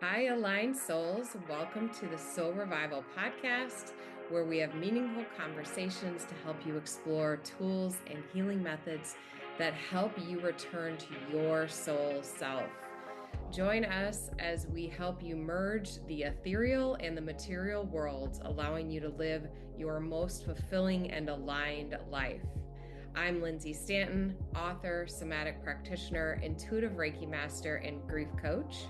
Hi, aligned souls. Welcome to the Soul Revival podcast, where we have meaningful conversations to help you explore tools and healing methods that help you return to your soul self. Join us as we help you merge the ethereal and the material worlds, allowing you to live your most fulfilling and aligned life. I'm Lindsay Stanton, author, somatic practitioner, intuitive Reiki master, and grief coach.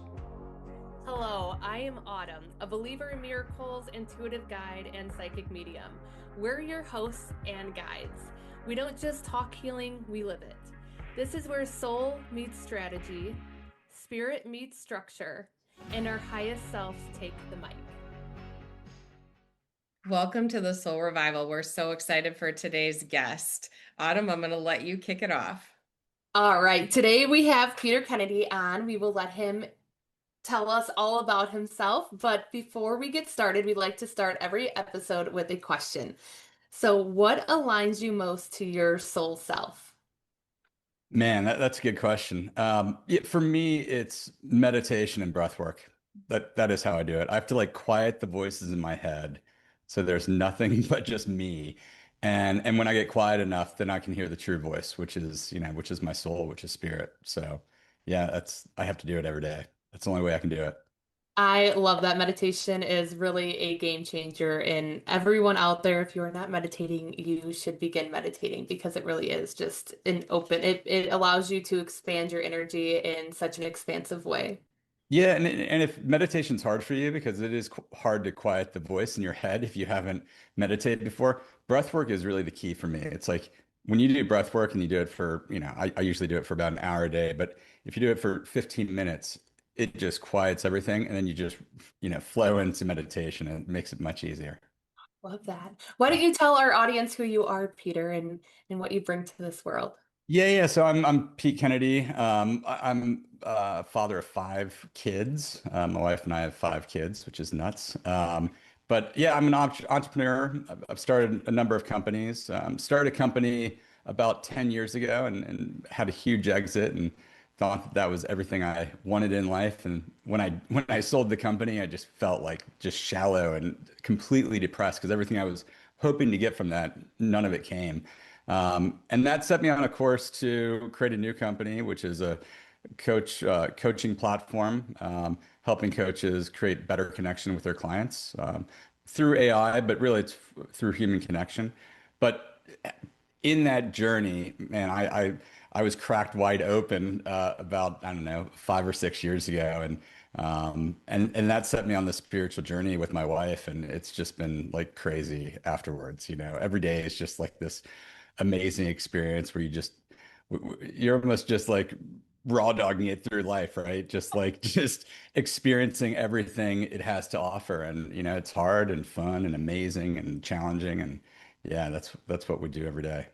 Hello, I am Autumn, a believer in miracles, intuitive guide, and psychic medium. We're your hosts and guides. We don't just talk healing, we live it. This is where soul meets strategy, spirit meets structure, and our highest selves take the mic. Welcome to the Soul Revival. We're so excited for today's guest. Autumn, I'm going to let you kick it off. All right, today we have Peter Kennedy on. We will let him tell us all about himself. But before we get started, we like to start every episode with a question. So, what aligns you most to your soul self? Man, that's a good question. For me, it's meditation and breath work. That is how I do it. I have to like quiet the voices in my head, so there's nothing but just me. And when I get quiet enough, then I can hear the true voice, which is my soul, which is spirit. So yeah, that's I have to do it every day. That's the only way I can do it. I love that meditation is really a game changer. And everyone out there, if you are not meditating, you should begin meditating because it really is just it allows you to expand your energy in such an expansive way. Yeah, and if meditation's hard for you because it is hard to quiet the voice in your head if you haven't meditated before, breath work is really the key for me. It's like when you do breath work and you do it for, I usually do it for about an hour a day, but if you do it for 15 minutes, it just quiets everything and then you just, flow into meditation and it makes it much easier. Love that. Why don't you tell our audience who you are, Peter, and what you bring to this world? Yeah. So I'm Pete Kennedy. I'm father of five kids. My wife and I have five kids, which is nuts. But yeah, I'm an entrepreneur. I've started a number of companies. Started a company about 10 years ago and had a huge exit and thought that was everything I wanted in life. And when I sold the company, I just felt like just shallow and completely depressed because everything I was hoping to get from that, none of it came. And that set me on a course to create a new company, which is a coaching platform, helping coaches create better connection with their clients through AI, but really it's through human connection. But in that journey, man, I was cracked wide open about I don't know 5 or 6 years ago, and that set me on the spiritual journey with my wife, and it's just been like crazy afterwards. Every day is just like this amazing experience where you're almost just like raw dogging it through life, right? Just like just experiencing everything it has to offer, and it's hard and fun and amazing and challenging, and yeah, that's what we do every day.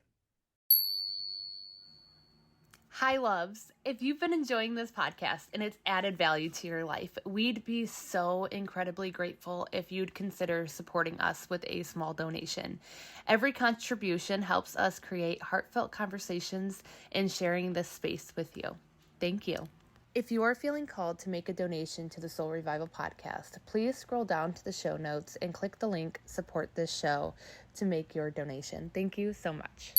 Hi, loves. If you've been enjoying this podcast and it's added value to your life, we'd be so incredibly grateful if you'd consider supporting us with a small donation. Every contribution helps us create heartfelt conversations and sharing this space with you. Thank you. If you are feeling called to make a donation to the Soul Revival podcast, please scroll down to the show notes and click the link Support This Show to make your donation. Thank you so much.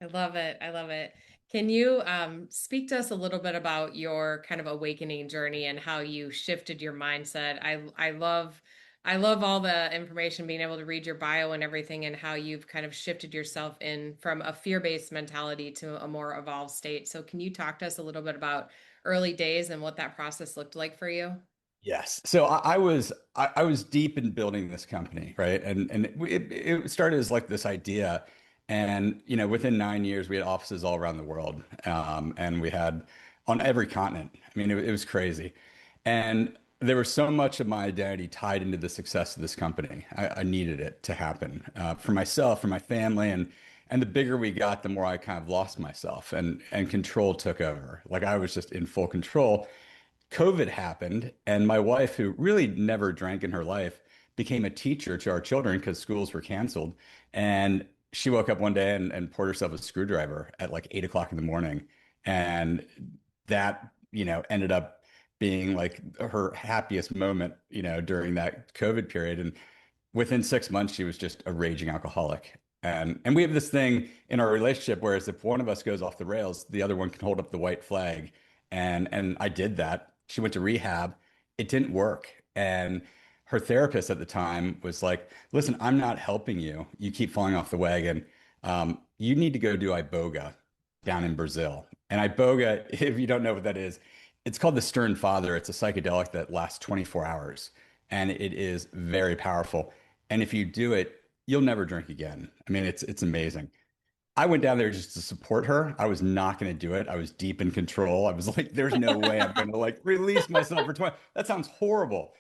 I love it. I love it. Can you speak to us a little bit about your kind of awakening journey and how you shifted your mindset? I love all the information, being able to read your bio and everything, and how you've kind of shifted yourself in from a fear-based mentality to a more evolved state. So can you talk to us a little bit about early days and what that process looked like for you? Yes. So I was deep in building this company, right? And it started as like this idea, and within 9 years we had offices all around the world, and we had on every continent. I mean, it was crazy, and there was so much of my identity tied into the success of this company. I needed it to happen for myself, for my family, and the bigger we got, the more I kind of lost myself, and control took over. Like I was just in full control. COVID happened, and my wife, who really never drank in her life, became a teacher to our children because schools were canceled. And she woke up one day and poured herself a screwdriver at like 8 o'clock in the morning. And that, ended up being like her happiest moment, during that COVID period. And within 6 months, she was just a raging alcoholic. And we have this thing in our relationship, whereas if one of us goes off the rails, the other one can hold up the white flag. And I did that. She went to rehab. It didn't work. And her therapist at the time was like, listen, I'm not helping you. You keep falling off the wagon. You need to go do Iboga down in Brazil. And Iboga, if you don't know what that is, it's called the Stern Father. It's a psychedelic that lasts 24 hours, and it is very powerful. And if you do it, you'll never drink again. I mean, it's amazing. I went down there just to support her. I was not going to do it. I was deep in control. I was like, there's no way I'm going to like release myself for 20. That sounds horrible.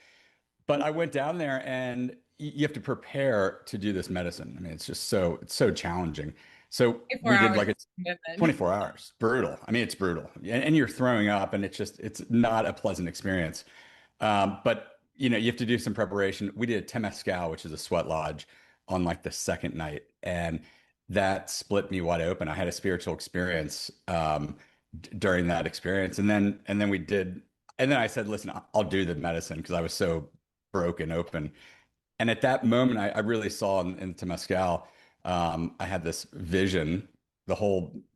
But I went down there and you have to prepare to do this medicine. I mean, it's so challenging. So 24 we did hours like a commitment. 24 hours. Brutal. I mean, it's brutal. And you're throwing up and it's not a pleasant experience. But you have to do some preparation. We did a Temescal, which is a sweat lodge, on like the second night, and that split me wide open. I had a spiritual experience during that experience, and then we did, and then I said, "Listen, I'll do the medicine," because I was so broken open. And at that moment, I really saw in Temescal, I had this vision.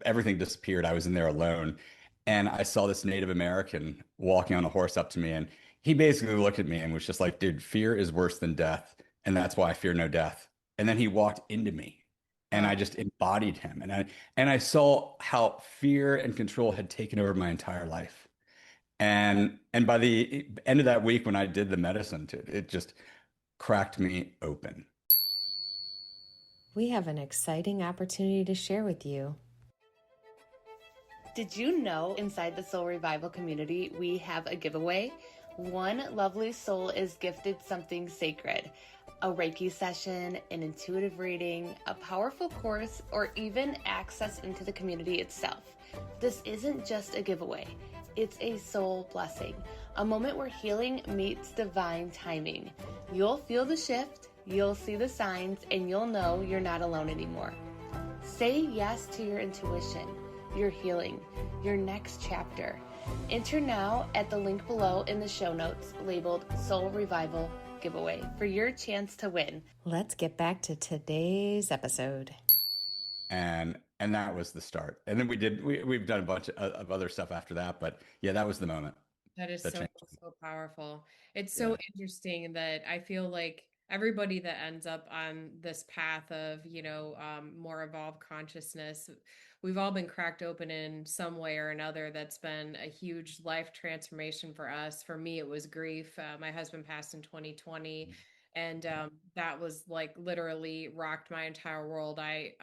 Everything disappeared. I was in there alone. And I saw this Native American walking on a horse up to me. And he basically looked at me and was just like, dude, fear is worse than death. And that's why I fear no death. And then he walked into me and I Wow. just embodied him. And I saw how fear and control had taken over my entire life. And by the end of that week, when I did the medicine, it just cracked me open. We have an exciting opportunity to share with you. Did you know inside the Soul Revival community, we have a giveaway? One lovely soul is gifted something sacred, a Reiki session, an intuitive reading, a powerful course, or even access into the community itself. This isn't just a giveaway. It's a soul blessing, a moment where healing meets divine timing. You'll feel the shift, you'll see the signs, and you'll know you're not alone anymore. Say yes to your intuition, your healing, your next chapter. Enter now at the link below in the show notes labeled Soul Revival Giveaway for your chance to win. Let's get back to today's episode. And that was the start. And then we've done a bunch of other stuff after that, but yeah, that was the moment That is that so, changed me. so powerful. It's so Yeah. interesting that I feel like everybody that ends up on this path of, more evolved consciousness, we've all been cracked open in some way or another. That's been a huge life transformation for us. For me, it was grief. My husband passed in 2020. And Yeah. that was like literally rocked my entire world. I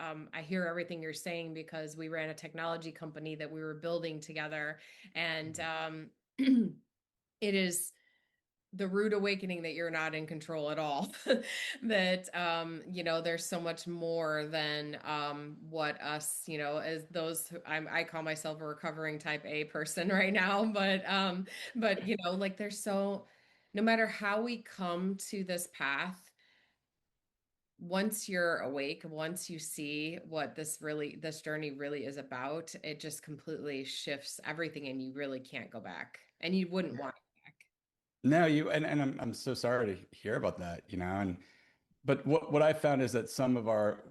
hear everything you're saying because we ran a technology company that we were building together, and it is the rude awakening that you're not in control at all. That there's so much more than what us, as those I call myself a recovering type A person right now, but like there's so, no matter how we come to this path, once you're awake, once you see what this journey really is about, it just completely shifts everything and you really can't go back, and you wouldn't want to go back. No, and I'm so sorry to hear about that, and but what I found is that some of our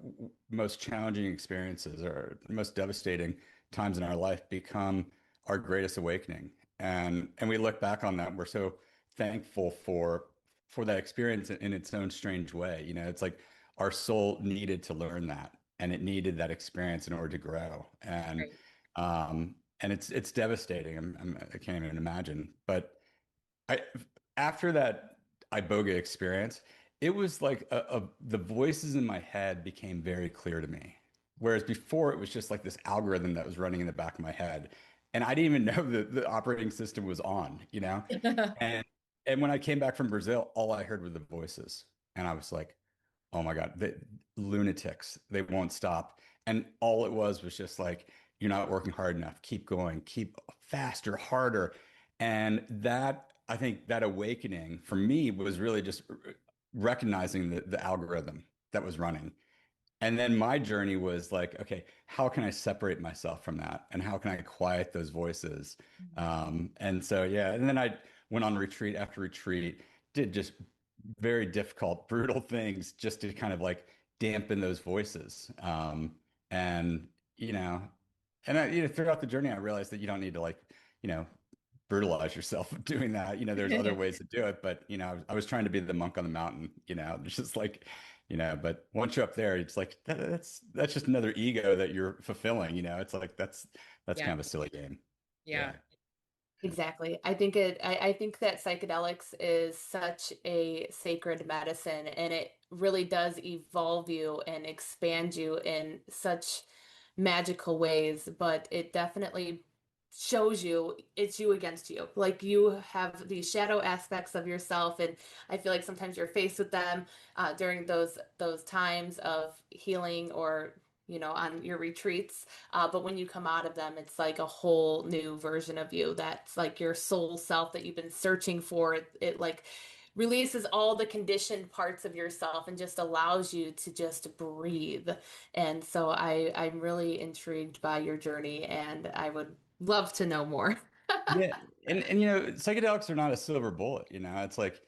most challenging experiences or most devastating times in our life become our greatest awakening. And we look back on that, we're so thankful for that experience in its own strange way. It's like our soul needed to learn that, and it needed that experience in order to grow. And it's devastating. I can't even imagine. But I after that Iboga experience, it was like the voices in my head became very clear to me. Whereas before it was just like this algorithm that was running in the back of my head. And I didn't even know that the operating system was on. Right. And when I came back from Brazil, all I heard were the voices. And I was like, oh my God, the lunatics, they won't stop. And all it was just like, you're not working hard enough. Keep going, keep faster, harder. And I think that awakening for me was really just recognizing the algorithm that was running. And then my journey was like, okay, how can I separate myself from that? And how can I quiet those voices? And so, yeah. And then I went on retreat after retreat, did just very difficult, brutal things just to kind of like dampen those voices. And, you know, throughout the journey, I realized that you don't need to like, you know, brutalize yourself doing that. There's other ways to do it, but I was trying to be the monk on the mountain, it's just like, but once you're up there, it's like that's just another ego that you're fulfilling, it's like that's Yeah. kind of a silly game. Yeah. Yeah. Exactly. I think that psychedelics is such a sacred medicine, and it really does evolve you and expand you in such magical ways, but it definitely shows you it's you against you. Like you have these shadow aspects of yourself, and I feel like sometimes you're faced with them during those times of healing or on your retreats. But when you come out of them, it's like a whole new version of you. That's like your soul self that you've been searching for. It like releases all the conditioned parts of yourself and just allows you to just breathe. And so I'm really intrigued by your journey, and I would love to know more. Yeah, and psychedelics are not a silver bullet. It's like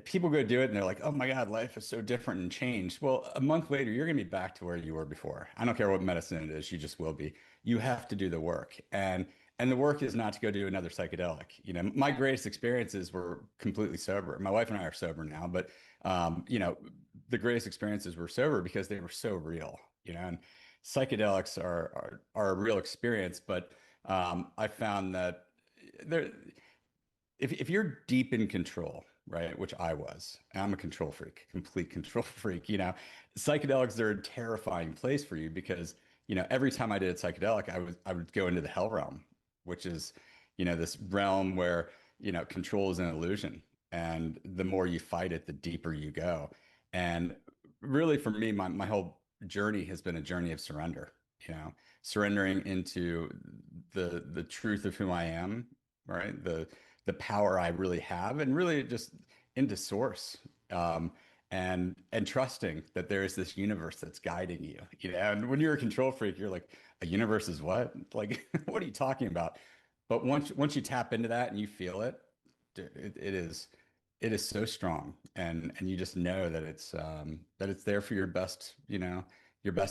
people go do it and they're like, "Oh my God, life is so different and changed." Well, a month later, you're gonna be back to where you were before. I don't care what medicine it is, you just will be. You have to do the work, and the work is not to go do another psychedelic. My greatest experiences were completely sober. My wife and I are sober now, but the greatest experiences were sober because they were so real. And psychedelics are a real experience, but I found that there, if you're deep in control, right, which I was, and I'm a control freak, complete control freak, psychedelics are a terrifying place for you because, every time I did a psychedelic, I would go into the hell realm, which is, this realm where, control is an illusion. And the more you fight it, the deeper you go. And really for me, my whole journey has been a journey of surrender, surrendering into the truth of who I am, right? The power I really have, and really just into source. And trusting that there is this universe that's guiding you. And when you're a control freak, you're like, a universe is what? Like, what are you talking about? But once you tap into that and you feel it, dude, it is so strong, and you just know that it's there for your best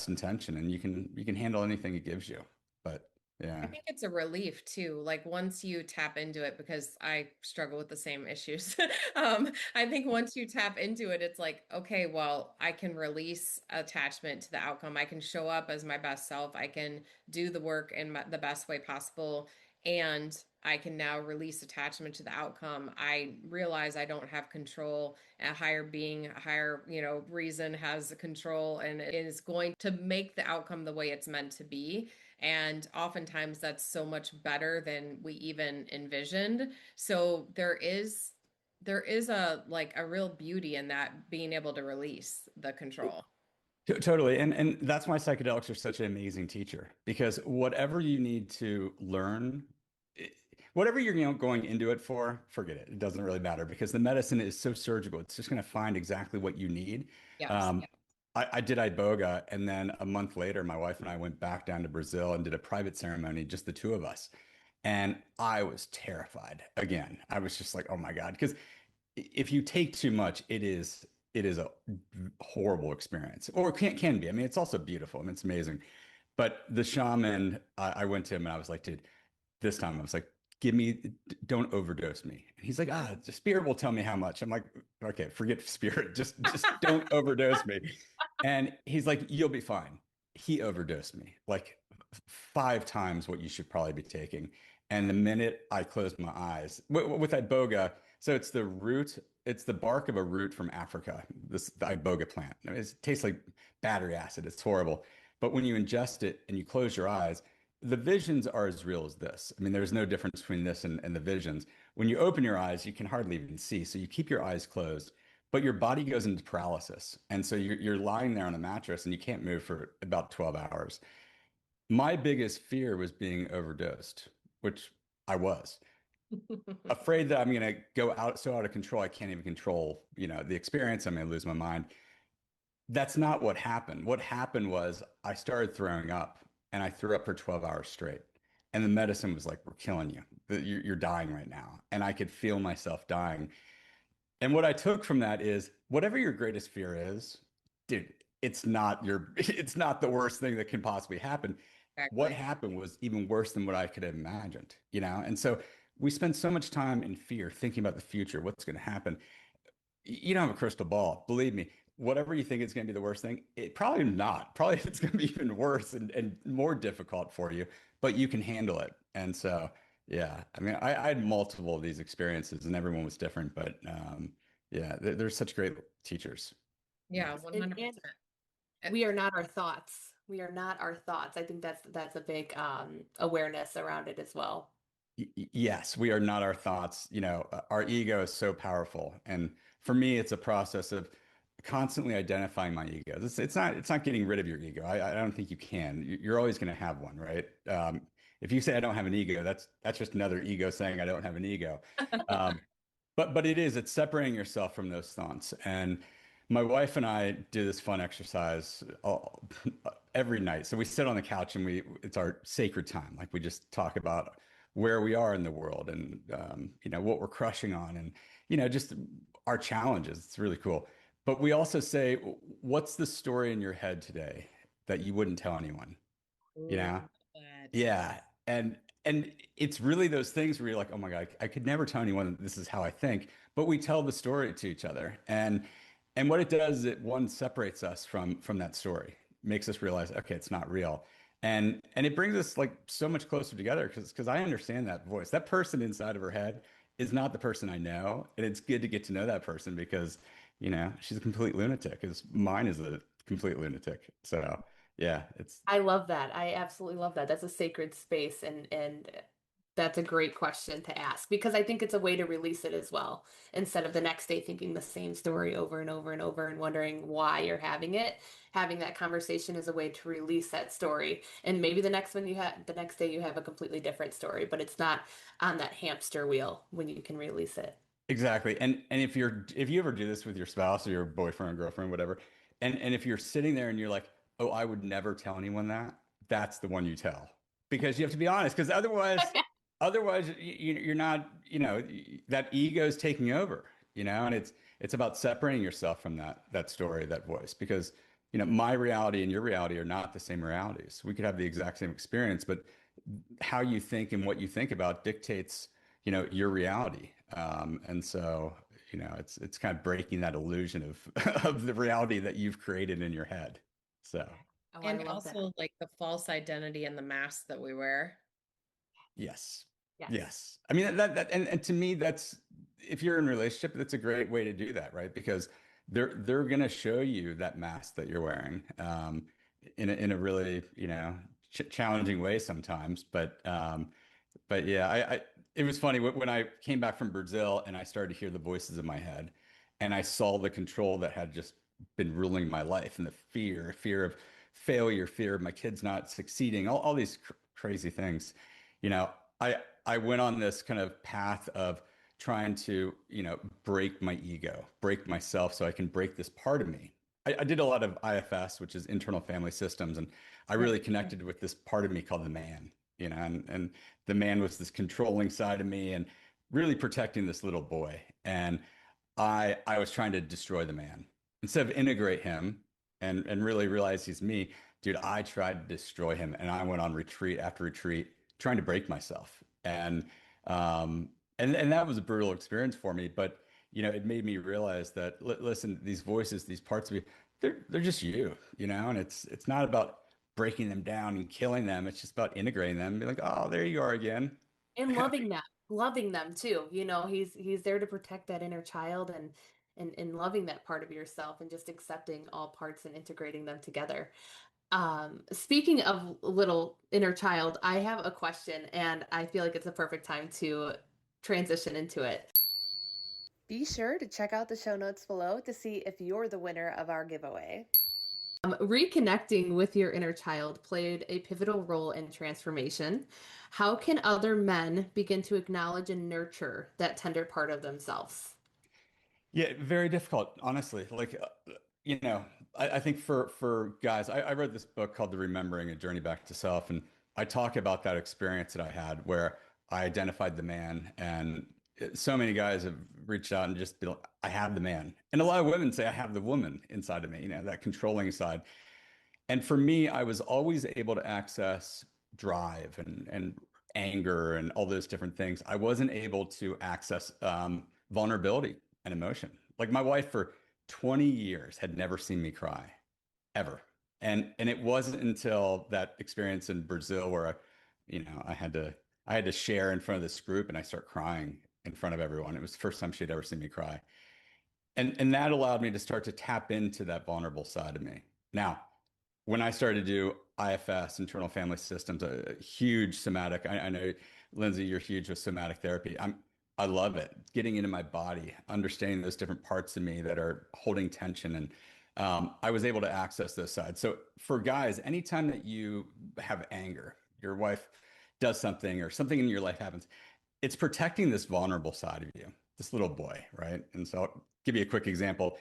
intention, and you can handle anything it gives you. But I yeah. think it's a relief too. Like once you tap into it, because I struggle with the same issues. I think once you tap into it, it's like, okay, well, I can release attachment to the outcome. I can show up as my best self. I can do the work in the best way possible. And I can now release attachment to the outcome. I realize I don't have control. A higher being, a higher, reason has the control and is going to make the outcome the way it's meant to be. And oftentimes that's so much better than we even envisioned. So there is a like a real beauty in that, being able to release the control. Totally. And that's why psychedelics are such an amazing teacher, because whatever you need to learn, whatever you're going into it for, forget it. It doesn't really matter because the medicine is so surgical. It's just going to find exactly what you need. Yes. Um, I did Iboga, and then a month later, my wife and I went back down to Brazil and did a private ceremony, just the two of us. And I was terrified again. I was just like, oh my God, because if you take too much, it is a horrible experience, or can be. I mean, it's also beautiful. I mean, it's amazing. But the shaman, I went to him and I was like, dude, this time I was like, give me, don't overdose me. And he's like, the spirit will tell me how much. I'm like, okay, forget spirit, just don't overdose me. And he's like, you'll be fine. He overdosed me like 5 times what you should probably be taking. And the minute I closed my eyes with Iboga, so it's the bark of a root from Africa, the Iboga plant. I mean, it tastes like battery acid. It's horrible. But when you ingest it and you close your eyes, the visions are as real as this. I mean, there's no difference between this and the visions. When you open your eyes, you can hardly even see. So you keep your eyes closed, but your body goes into paralysis. And so you're lying there on a mattress and you can't move for about 12 hours. My biggest fear was being overdosed, which I was afraid that I'm going to go out so out of control. I can't even control, the experience. I'm going to lose my mind. That's not what happened. What happened was I started throwing up and I threw up for 12 hours straight. And the medicine was like, we're killing you. You're dying right now. And I could feel myself dying. And what I took from that is whatever your greatest fear is, dude, it's not the worst thing that can possibly happen. What Exactly. happened was even worse than what I could have imagined, you know? And so we spend so much time in fear thinking about the future, what's going to happen. You don't have a crystal ball. Believe me, whatever you think is going to be the worst thing, it probably not. Probably it's going to be even worse and more difficult for you, but you can handle it. And so, yeah, I mean, I had multiple of these experiences and everyone was different, but yeah, they're such great teachers. Yeah. Yeah, And 100%. we are not our thoughts. We are not our thoughts. I think that's a big awareness around it as well. Yes, we are not our thoughts. You know, our ego is so powerful. And for me, it's a process of constantly identifying my ego. It's not getting rid of your ego. I don't think you can. You're always going to have one, right? If you say I don't have an ego, that's just another ego saying I don't have an ego. Um, but it's separating yourself from those thoughts. And my wife and I do this fun exercise every night. So we sit on the couch and it's our sacred time. Like we just talk about where we are in the world and you know what we're crushing on and you know just our challenges. It's really cool. But we also say, what's the story in your head today that you wouldn't tell anyone? You know? Ooh, that. Yeah. And it's really those things where you're like, oh my God, I could never tell anyone that this is how I think, but we tell the story to each other. And what it does is it one separates us from that story, makes us realize, okay, it's not real. And it brings us like so much closer together because I understand that voice. That person inside of her head is not the person I know. And it's good to get to know that person because, you know, she's a complete lunatic, because mine is a complete lunatic. So yeah, it's I love that. I absolutely love that. That's a sacred space and that's a great question to ask because I think it's a way to release it as well. Instead of the next day thinking the same story over and over and over and wondering why you're having it, having that conversation is a way to release that story. And maybe the next day you have a completely different story, but it's not on that hamster wheel when you can release it. exactly. And if you ever do this with your spouse or your boyfriend, girlfriend, whatever, and if you're sitting there and you're like, "Oh, I would never tell anyone that," that's the one you tell. Because you have to be honest, because otherwise you're not, you know, that ego is taking over, you know, and it's about separating yourself from that story, that voice, because you know, my reality and your reality are not the same realities. We could have the exact same experience, but how you think and what you think about dictates, you know, your reality. And so, you know, it's kind of breaking that illusion of of the reality that you've created in your head. So, Oh, I And love that. also like the false identity and the mask that we wear. yes. Yes. Yes. I mean and to me that's if you're in a relationship, that's a great way to do that, right? Because they're gonna show you that mask that you're wearing in a really, you know, challenging way sometimes. But yeah, it was funny when I came back from Brazil and I started to hear the voices in my head and I saw the control that had just been ruling my life and the fear of failure, fear of my kids not succeeding, all these crazy things. You know, I went on this kind of path of trying to, you know, break my ego, break myself so I can break this part of me. I did a lot of IFS, which is internal family systems, and I Yeah. really connected with this part of me called the man, you know, and the man was this controlling side of me and really protecting this little boy. And I was trying to destroy the man instead of integrate him and really realize he's me. Dude, I tried to destroy him and I went on retreat after retreat trying to break myself. And that was a brutal experience for me, but you know, it made me realize that listen, these voices, these parts of you, they're just you know, and it's not about breaking them down and killing them. It's just about integrating them and be like, oh, there you are again. And loving them too. You know, he's there to protect that inner child and loving that part of yourself and just accepting all parts and integrating them together. Speaking of little inner child, I have a question and I feel like it's a perfect time to transition into it. Be sure to check out the show notes below to see if you're the winner of our giveaway. Reconnecting with your inner child played a pivotal role in transformation. How can other men begin to acknowledge and nurture that tender part of themselves? Yeah, very difficult, honestly. I think for guys, I read this book called The Remembering: A Journey Back to Self, and I talk about that experience that I had where I identified the man, and so many guys have reached out and just been like, I have the man, and a lot of women say I have the woman inside of me, that controlling side. And for me, I was always able to access drive and anger and all those different things. I wasn't able to access vulnerability and emotion. Like my wife for 20 years had never seen me cry, ever. And it wasn't until that experience in Brazil where I had to share in front of this group and I start crying in front of everyone. It was the first time she'd ever seen me cry. And that allowed me to start to tap into that vulnerable side of me. Now, when I started to do IFS, internal family systems, a huge somatic. I know, Lindsay, you're huge with somatic therapy. I love it. Getting into my body, understanding those different parts of me that are holding tension, and I was able to access those sides. So for guys, anytime that you have anger, your wife does something or something in your life happens, it's protecting this vulnerable side of you, this little boy, right? And so I'll give you a quick example.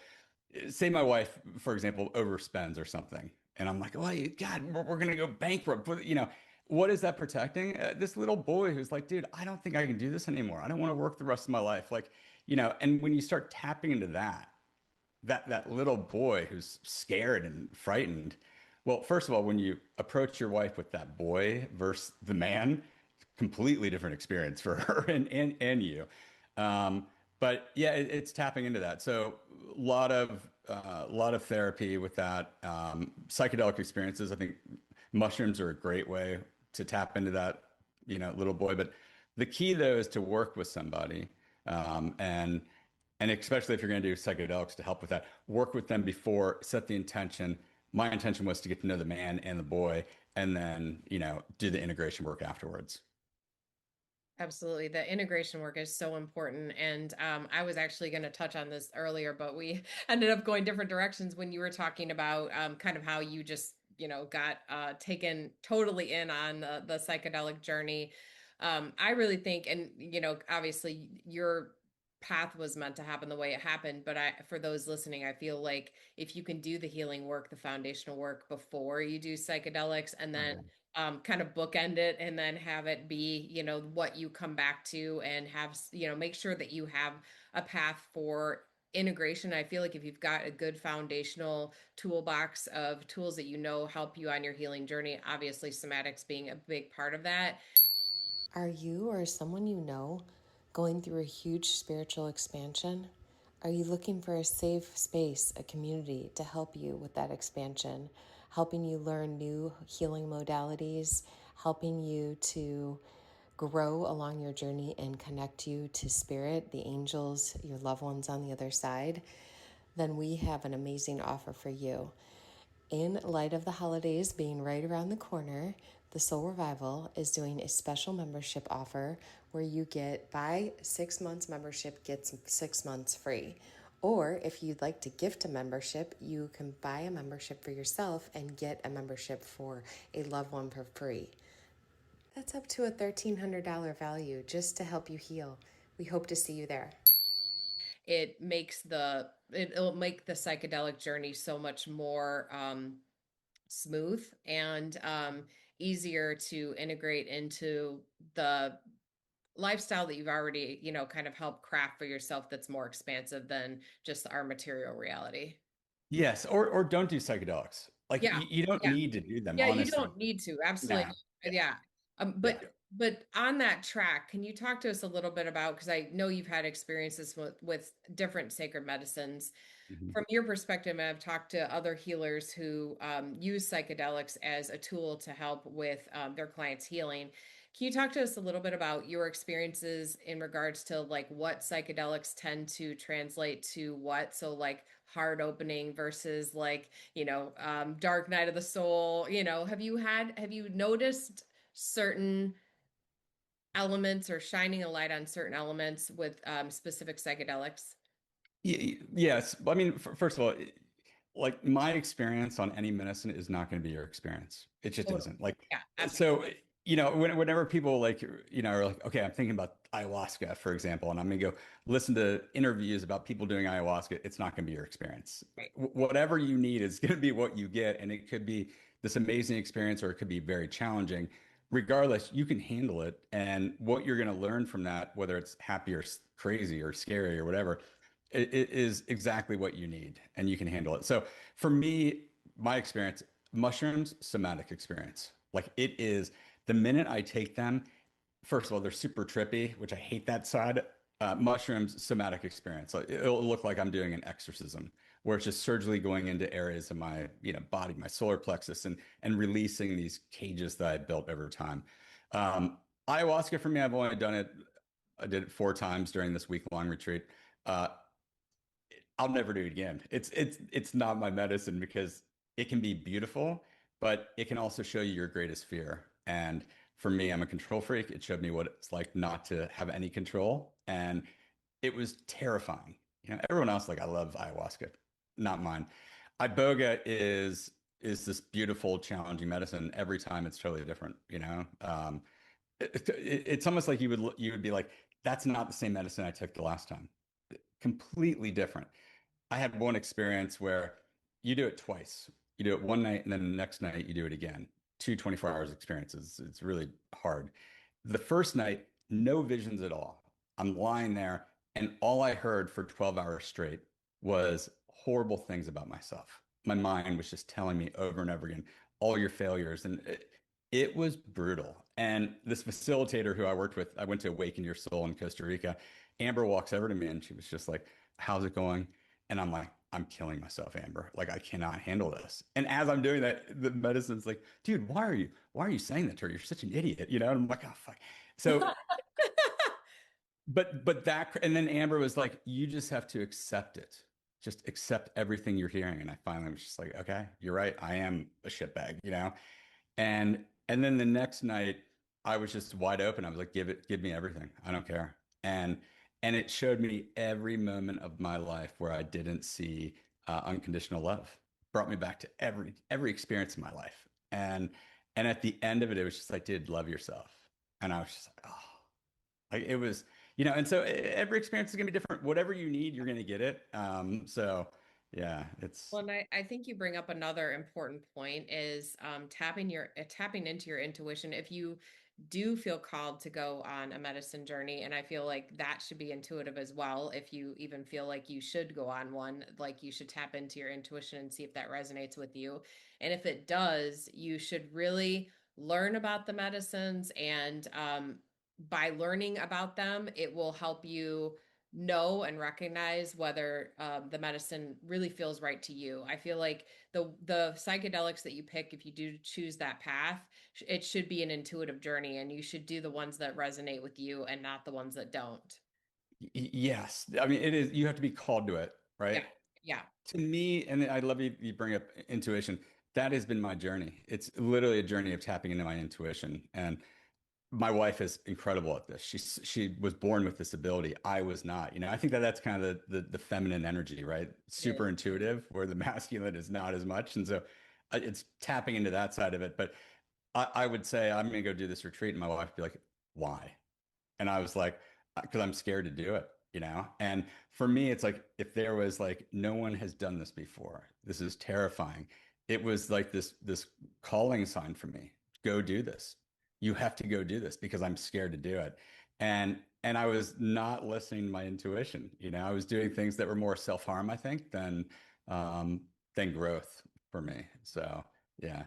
Say my wife, for example, overspends or something, and I'm like, oh, God, we're going to go bankrupt. What is that protecting? This little boy who's like, dude, I don't think I can do this anymore. I don't want to work the rest of my life. And when you start tapping into that little boy who's scared and frightened, well, first of all, when you approach your wife with that boy versus the man, completely different experience for her and you. But yeah, it's tapping into that. So a lot of therapy with that. Psychedelic experiences. I think mushrooms are a great way to tap into that, little boy. But the key though is to work with somebody, and especially if you're going to do psychedelics to help with that, work with them before, set the intention. My intention was to get to know the man and the boy, and then do the integration work afterwards. Absolutely. The integration work is so important. And I was actually going to touch on this earlier, but we ended up going different directions when you were talking about kind of how you just, got taken totally in on the psychedelic journey. I really think, and, obviously your path was meant to happen the way it happened. But for those listening, I feel like if you can do the healing work, the foundational work before you do psychedelics, and then Okay. kind of bookend it and then have it be, what you come back to, and have, make sure that you have a path for integration. I feel like if you've got a good foundational toolbox of tools that help you on your healing journey, obviously somatics being a big part of that. Are you or someone going through a huge spiritual expansion? Are you looking for a safe space, a community to help you with that expansion, helping you learn new healing modalities, helping you to grow along your journey and connect you to spirit, the angels, your loved ones on the other side? Then we have an amazing offer for you. In light of the holidays being right around the corner, the Soul Revival is doing a special membership offer where you buy 6 months membership, gets 6 months free. Or if you'd like to gift a membership, you can buy a membership for yourself and get a membership for a loved one for free. That's up to a $1,300 value just to help you heal. We hope to see you there. It'll make the psychedelic journey so much more smooth and easier to integrate into the lifestyle that you've already, kind of helped craft for yourself, that's more expansive than just our material reality. Yes, or don't do psychedelics. Like Yeah. you don't Yeah. need to do them, Yeah, you honestly. don't need to. Absolutely. No. Not. Yeah. Yeah. Yeah. But on that track, can you talk to us a little bit about, because I know you've had experiences with different sacred medicines. Mhm. From your perspective, and I've talked to other healers who use psychedelics as a tool to help with their clients' healing. Can you talk to us a little bit about your experiences in regards to like what psychedelics tend to translate to what? So like heart opening versus like, dark night of the soul, have you noticed certain elements or shining a light on certain elements with specific psychedelics? Yes. I mean, first of all, like my experience on any medicine is not going to be your experience. It just Totally. isn't. Like, Yeah, absolutely. so, whenever people like, are like, okay, I'm thinking about ayahuasca, for example, and I'm going to go listen to interviews about people doing ayahuasca, it's not going to be your experience. Right. Whatever you need is going to be what you get. And it could be this amazing experience or it could be very challenging. Regardless, you can handle it. And what you're going to learn from that, whether it's happy or crazy or scary or whatever, it is exactly what you need and you can handle it. So for me, my experience, mushrooms, somatic experience. Like it is the minute I take them, first of all, they're super trippy, which I hate that side. Mushrooms, somatic experience. Like, it'll look like I'm doing an exorcism where it's just surgically going into areas of my, body, my solar plexus, and releasing these cages that I built over time. Um, Ayahuasca for me, I've only done it. I did it 4 times during this week-long retreat. Uh, I'll never do it again. It's not my medicine because it can be beautiful, but it can also show you your greatest fear. And for me, I'm a control freak. It showed me what it's like not to have any control, and it was terrifying. Everyone else like I love ayahuasca, not mine. Iboga is this beautiful, challenging medicine. Every time it's totally different. It's almost like you would be like, that's not the same medicine I took the last time. Completely different. I had one experience where you do it twice. You do it one night and then the next night you do it again. Two 24 hours experiences. It's really hard. The first night, no visions at all. I'm lying there and all I heard for 12 hours straight was horrible things about myself. My mind was just telling me over and over again, all your failures. And it was brutal. And this facilitator who I worked with, I went to Awaken Your Soul in Costa Rica. Amber walks over to me and she was just like, how's it going? And I'm like, I'm killing myself, Amber. Like, I cannot handle this. And as I'm doing that, the medicine's like, dude, why are you saying that to her? You're such an idiot, And I'm like, oh fuck. So, but that, and then Amber was like, you just have to accept it. Just accept everything you're hearing. And I finally was just like, okay, you're right. I am a shitbag. And then the next night, I was just wide open. I was like, give me everything. I don't care. And it showed me every moment of my life where I didn't see unconditional love. Brought me back to every experience in my life. And at the end of it, it was just like, dude, love yourself. And I was just like, oh, like it was, and so every experience is gonna be different. Whatever you need, you're gonna get it. So yeah, it's Well, and I think you bring up another important point is tapping into your intuition. If you do feel called to go on a medicine journey, and I feel like that should be intuitive as well. If you even feel like you should go on one, like you should tap into your intuition and see if that resonates with you. And if it does, you should really learn about the medicines, and by learning about them, it will help you know and recognize whether the medicine really feels right to you. I feel like the psychedelics that you pick, if you do choose that path, it should be an intuitive journey, and you should do the ones that resonate with you and not the ones that don't. yes. I mean, it is. You have to be called to it, Yeah, right? yeah. To me, and I love you bring up intuition. That has been my journey. It's literally a journey of tapping into my intuition. And my wife is incredible at this. She was born with this ability. I was not. I think that's kind of the feminine energy, right? It Super intuitive, where the masculine is not as much. And so it's tapping into that side of it. But I would say I'm going to go do this retreat, and my wife would be like, "Why?" And I was like, because I'm scared to do it. And for me, it's like, if there was like, no one has done this before, this is terrifying. It was like this calling sign for me. Go do this. You have to go do this because I'm scared to do it. And I was not listening to my intuition. I was doing things that were more self-harm, I think, than growth for me. So yeah.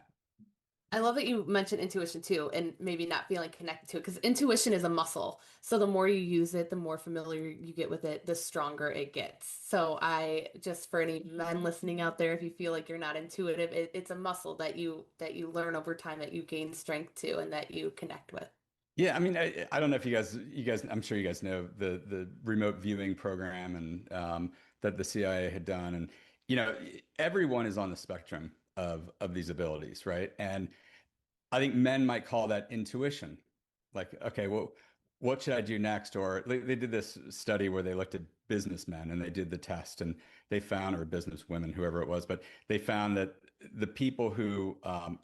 I love that you mentioned intuition too, and maybe not feeling connected to it, because intuition is a muscle. So the more you use it, the more familiar you get with it, the stronger it gets. So just for any men listening out there, if you feel like you're not intuitive, it's a muscle that you learn over time, that you gain strength to, and that you connect with. Yeah, I mean, I don't know if you guys, I'm sure you guys know the remote viewing program and that the CIA had done, and everyone is on the spectrum of these abilities, right? And I think men might call that intuition. Like, okay, well, what should I do next? Or they did this study where they looked at businessmen and they did the test, and they found, or business women, whoever it was, but they found that the people who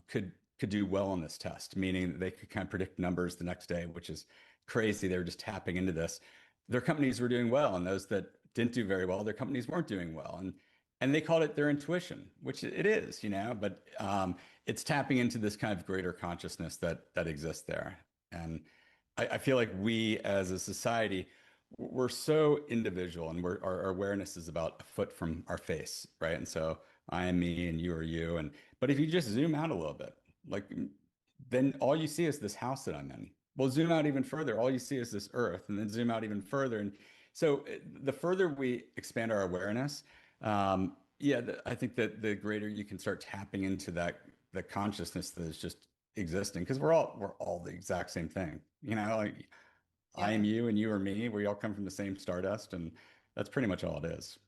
could do well on this test, meaning they could kind of predict numbers the next day, which is crazy. They were just tapping into this. Their companies were doing well, and those that didn't do very well, their companies weren't doing well. And they called it their intuition, which it is, but it's tapping into this kind of greater consciousness that exists there. And I feel like we as a society, we're so individual, and our awareness is about a foot from our face, right? And so I am me and you are you. But if you just zoom out a little bit, like, then all you see is this house that I'm in. Well, zoom out even further, all you see is this earth, and then zoom out even further. And so the further we expand our awareness, I think that the greater you can start tapping into the consciousness that is just existing, because we're all the exact same thing. Like, I am you and you are me. We all come from the same stardust, and that's pretty much all it is.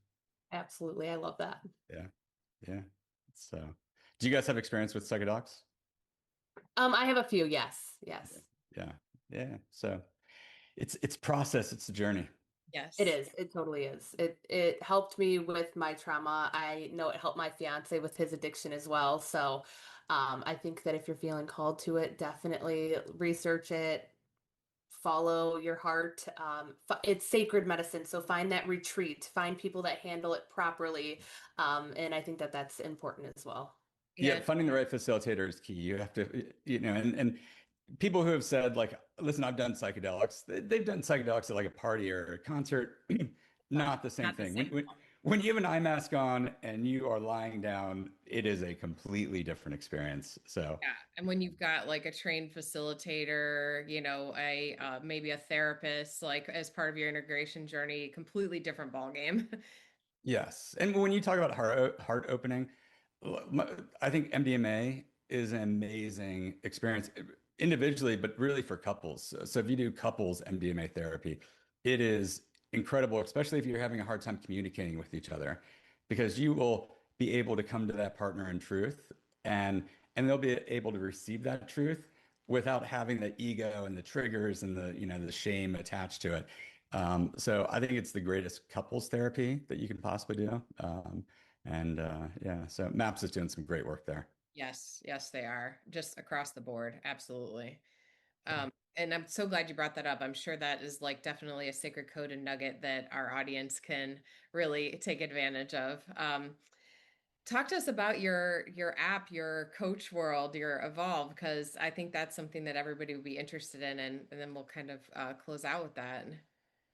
Absolutely. I love that. Yeah. Yeah. So, do you guys have experience with psychedelics? I have a few. Yes. Yes. Yeah. Yeah. So it's process. It's a journey. Yes. It is. It totally is. It helped me with my trauma. I know it helped my fiance with his addiction as well. So, I think that if you're feeling called to it, definitely research it, follow your heart. It's sacred medicine. So find that retreat, find people that handle it properly. And I think that that's important as well. Yeah, finding the right facilitator is key. You have to, and people who have said, like, listen, I've done psychedelics. They've done psychedelics at like a party or a concert. Not the same Not the thing. same. When you have an eye mask on and you are lying down, it is a completely different experience. So Yeah, and when you've got like a trained facilitator, maybe a therapist, like as part of your integration journey, completely different ballgame. yes, and when you talk about heart opening, I think MDMA is an amazing experience individually, but really for couples. So if you do couples MDMA therapy, it is incredible, especially if you're having a hard time communicating with each other, because you will be able to come to that partner in truth, and they'll be able to receive that truth without having the ego and the triggers and the shame attached to it. So I think it's the greatest couples therapy that you can possibly do. So MAPS is doing some great work there. Yes, yes, they are just across the board. Absolutely. And I'm so glad you brought that up. I'm sure that is like definitely a sacred code and nugget that our audience can really take advantage of. Talk to us about your app, your coach world, your Evolve, because I think that's something that everybody would be interested in, and then we'll kind of close out with that.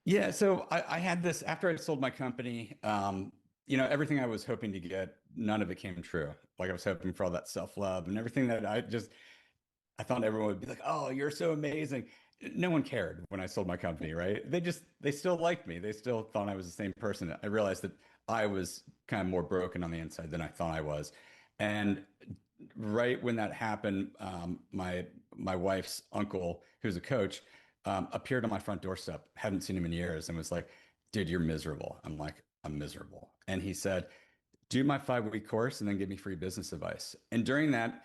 Yeah, so I had this after I sold my company. Everything I was hoping to get, none of it came true. Like, I was hoping for all that self-love and everything that I thought everyone would be like, "Oh, you're so amazing." No one cared when I sold my company, right? They still liked me. They still thought I was the same person. I realized that I was kind of more broken on the inside than I thought I was. And right when that happened, my wife's uncle, who's a coach, appeared on my front doorstep. Hadn't seen him in years, and was like, "Dude, you're miserable." I'm like, "I'm miserable." And he said, "Do my 5-week course and then give me free business advice." And during that,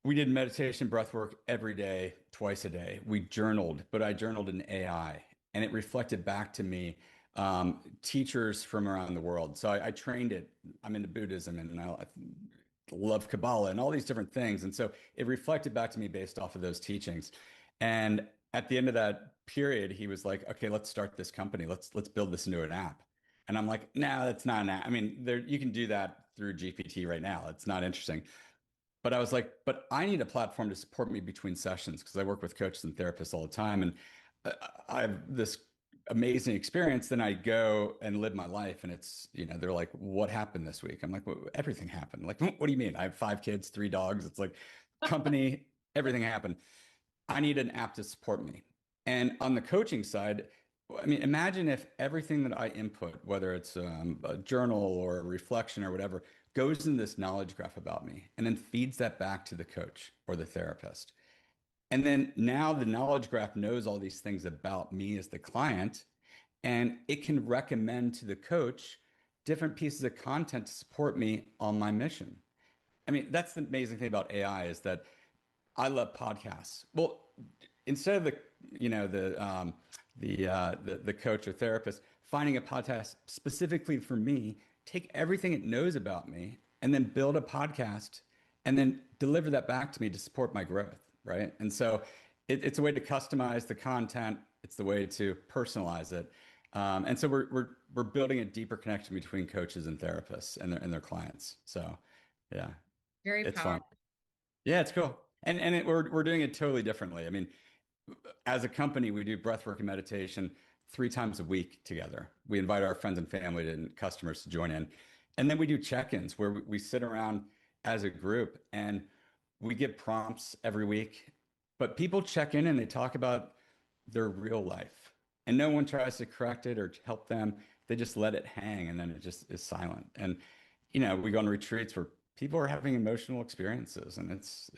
we did meditation, breath work every day, twice a day. We journaled, but I journaled in AI, and it reflected back to me teachers from around the world. So I trained it. I'm into Buddhism, and I love Kabbalah and all these different things. And so it reflected back to me based off of those teachings. And at the end of that period, he was like, "Okay, let's start this company. Let's build this into an app." And I'm like, "No, that's not an app. I mean, you can do that through GPT right now. It's not interesting." But I was like, "But I need a platform to support me between sessions, because I work with coaches and therapists all the time. And I have this amazing experience. Then I go and live my life, and they're like, 'What happened this week?' I'm like, "Well, everything happened." Like, "What do you mean? I have 5 kids, 3 dogs." It's like, company, everything happened. I need an app to support me. And on the coaching side, I mean, imagine if everything that I input, whether it's a journal or a reflection or whatever, goes in this knowledge graph about me, and then feeds that back to the coach or the therapist. And then now the knowledge graph knows all these things about me as the client, and it can recommend to the coach different pieces of content to support me on my mission. I mean, that's the amazing thing about AI, is that I love podcasts. Well, instead of the coach or therapist finding a podcast specifically for me, take everything it knows about me and then build a podcast and then deliver that back to me to support my growth, right? And so it's a way to customize the content. It's the way to personalize it. And so we're building a deeper connection between coaches and therapists and their clients. So yeah, Very it's fun. powerful. Yeah, it's cool. We're doing it totally differently. I mean, as a company, we do breathwork and meditation 3 times a week together. We invite our friends and family and customers to join in. And then we do check-ins where we sit around as a group and we give prompts every week. But people check in and they talk about their real life. And no one tries to correct it or help them. They just let it hang and then it just is silent. And, we go on retreats where people are having emotional experiences and it's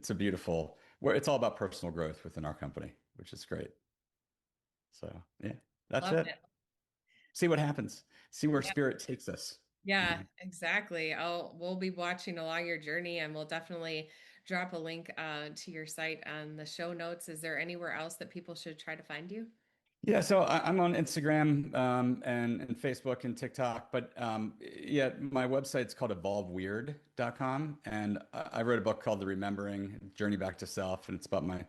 a beautiful where it's all about personal growth within our company, which is great. So yeah, that's Love it. it. See what happens. See where Yeah. spirit takes us. Yeah, exactly. We'll be watching along your journey and we'll definitely drop a link to your site on the show notes. Is there anywhere else that people should try to find you? Yeah, so I'm on Instagram and Facebook and TikTok, but yeah, my website's called evolveweird.com, and I wrote a book called The Remembering Journey Back to Self, and it's about my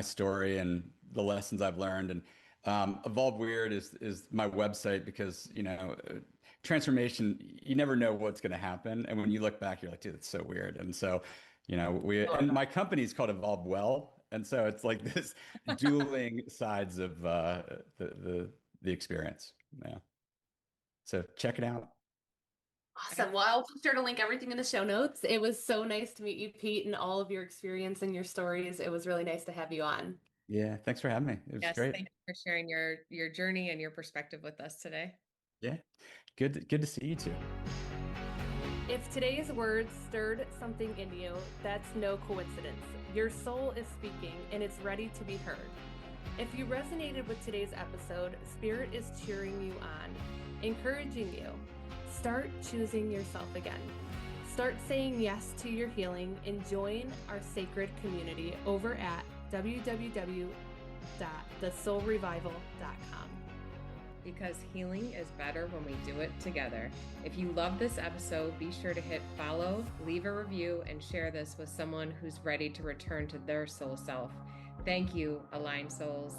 story and the lessons I've learned. And Evolve Weird is my website because transformation, you never know what's going to happen, and when you look back, you're like, dude, that's so weird. And so, and my company is called Evolve Well. And so it's like this dueling sides of the experience. Yeah. So check it out. Awesome. Well, I'll be sure to link everything in the show notes. It was so nice to meet you, Pete, and all of your experience and your stories. It was really nice to have you on. Yeah. Thanks for having me. It was Yes, great. thank you for sharing your journey and your perspective with us today. Yeah. Good to see you too. If today's words stirred something in you, that's no coincidence. Your soul is speaking and it's ready to be heard. If you resonated with today's episode, Spirit is cheering you on, encouraging you. Start choosing yourself again. Start saying yes to your healing and join our sacred community over at www.thesoulrevival.com. Because healing is better when we do it together. If you love this episode, be sure to hit follow, leave a review, and share this with someone who's ready to return to their soul self. Thank you, Aligned Souls.